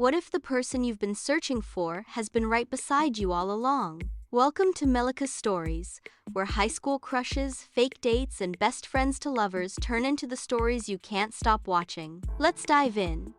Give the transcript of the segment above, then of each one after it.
What if the person you've been searching for has been right beside you all along? Welcome to Melika Stories, where high school crushes, fake dates, and best friends to lovers turn into the stories you can't stop watching. Let's dive in.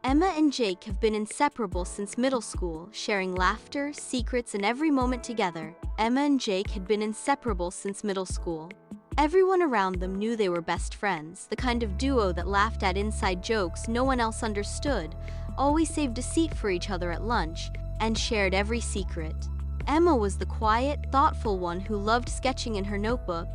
Emma and Jake have been inseparable since middle school, sharing laughter, secrets, and every moment together. Emma and Jake had been inseparable since middle school. Everyone around them knew they were best friends, the kind of duo that laughed at inside jokes no one else understood, always saved a seat for each other at lunch, and shared every secret. Emma was the quiet, thoughtful one who loved sketching in her notebook,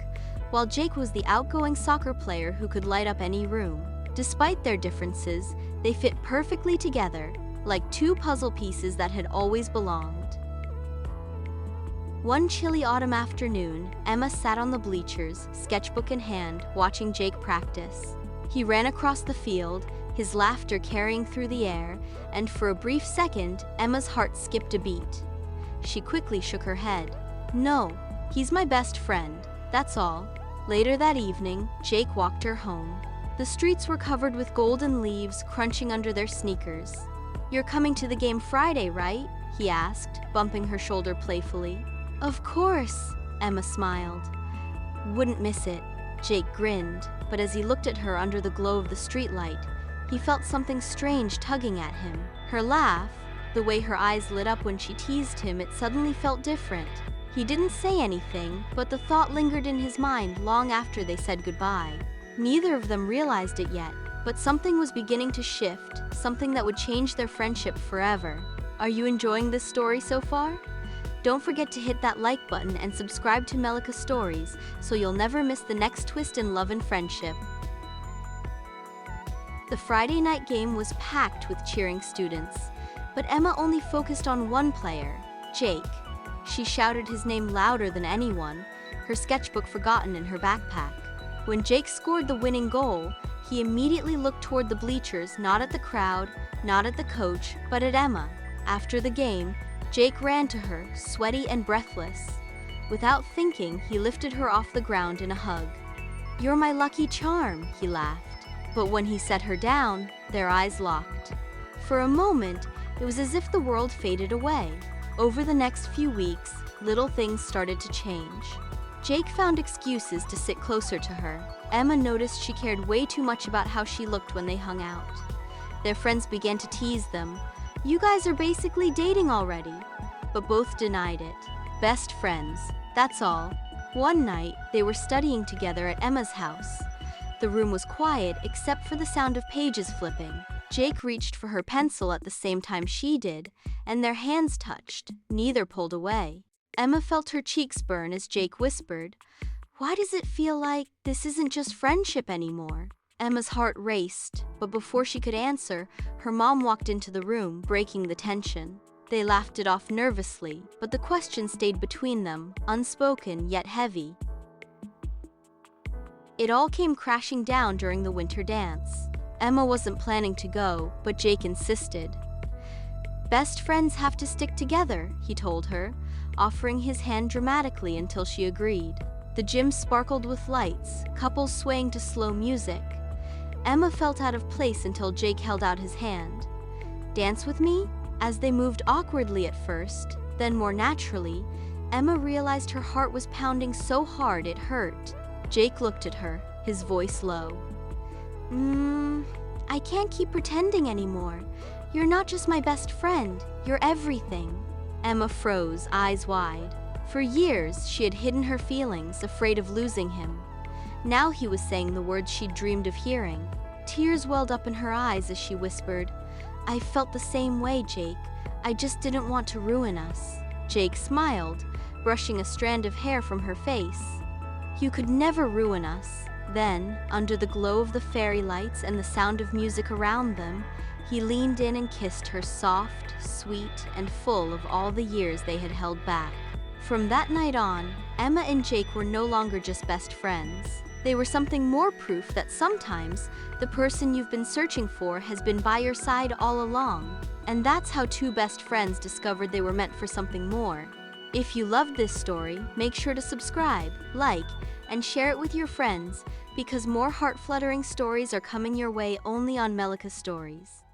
while Jake was the outgoing soccer player who could light up any room. Despite their differences, they fit perfectly together, like two puzzle pieces that had always belonged. One chilly autumn afternoon, Emma sat on the bleachers, sketchbook in hand, watching Jake practice. He ran across the field, his laughter carrying through the air, and for a brief second, Emma's heart skipped a beat. She quickly shook her head. "No, he's my best friend, that's all." Later that evening, Jake walked her home. The streets were covered with golden leaves crunching under their sneakers. "You're coming to the game Friday, right?" he asked, bumping her shoulder playfully. "Of course," Emma smiled. "Wouldn't miss it." Jake grinned, but as he looked at her under the glow of the streetlight, he felt something strange tugging at him. Her laugh, the way her eyes lit up when she teased him, it suddenly felt different. He didn't say anything, but the thought lingered in his mind long after they said goodbye. Neither of them realized it yet, but something was beginning to shift, something that would change their friendship forever. Are you enjoying this story so far? Don't forget to hit that like button and subscribe to Melika Stories so you'll never miss the next twist in love and friendship. The Friday night game was packed with cheering students, but Emma only focused on one player, Jake. She shouted his name louder than anyone, her sketchbook forgotten in her backpack. When Jake scored the winning goal, he immediately looked toward the bleachers, not at the crowd, not at the coach, but at Emma. After the game, Jake ran to her, sweaty and breathless. Without thinking, he lifted her off the ground in a hug. "You're my lucky charm," he laughed. But when he set her down, their eyes locked. For a moment, it was as if the world faded away. Over the next few weeks, little things started to change. Jake found excuses to sit closer to her. Emma noticed she cared way too much about how she looked when they hung out. Their friends began to tease them. "You guys are basically dating already." But both denied it. Best friends, that's all. One night, they were studying together at Emma's house. The room was quiet except for the sound of pages flipping. Jake reached for her pencil at the same time she did, and their hands touched. Neither pulled away. Emma felt her cheeks burn as Jake whispered, "Why does it feel like this isn't just friendship anymore?" Emma's heart raced, but before she could answer, her mom walked into the room, breaking the tension. They laughed it off nervously, but the question stayed between them, unspoken yet heavy. It all came crashing down during the winter dance. Emma wasn't planning to go, but Jake insisted. "Best friends have to stick together," he told her, offering his hand dramatically until she agreed. The gym sparkled with lights, couples swaying to slow music. Emma felt out of place until Jake held out his hand. "Dance with me?" As they moved awkwardly at first, then more naturally, Emma realized her heart was pounding so hard it hurt. Jake looked at her, his voice low. I can't keep pretending anymore. You're not just my best friend, you're everything." Emma froze, eyes wide. For years, she had hidden her feelings, afraid of losing him. Now he was saying the words she'd dreamed of hearing. Tears welled up in her eyes as she whispered, "I felt the same way, Jake. I just didn't want to ruin us." Jake smiled, brushing a strand of hair from her face. "You could never ruin us." Then, under the glow of the fairy lights and the sound of music around them, he leaned in and kissed her, soft, sweet, and full of all the years they had held back. From that night on, Emma and Jake were no longer just best friends. They were something more, proof that sometimes the person you've been searching for has been by your side all along. And that's how two best friends discovered they were meant for something more. If you loved this story, make sure to subscribe, like, and share it with your friends, because more heart-fluttering stories are coming your way only on Melika Stories.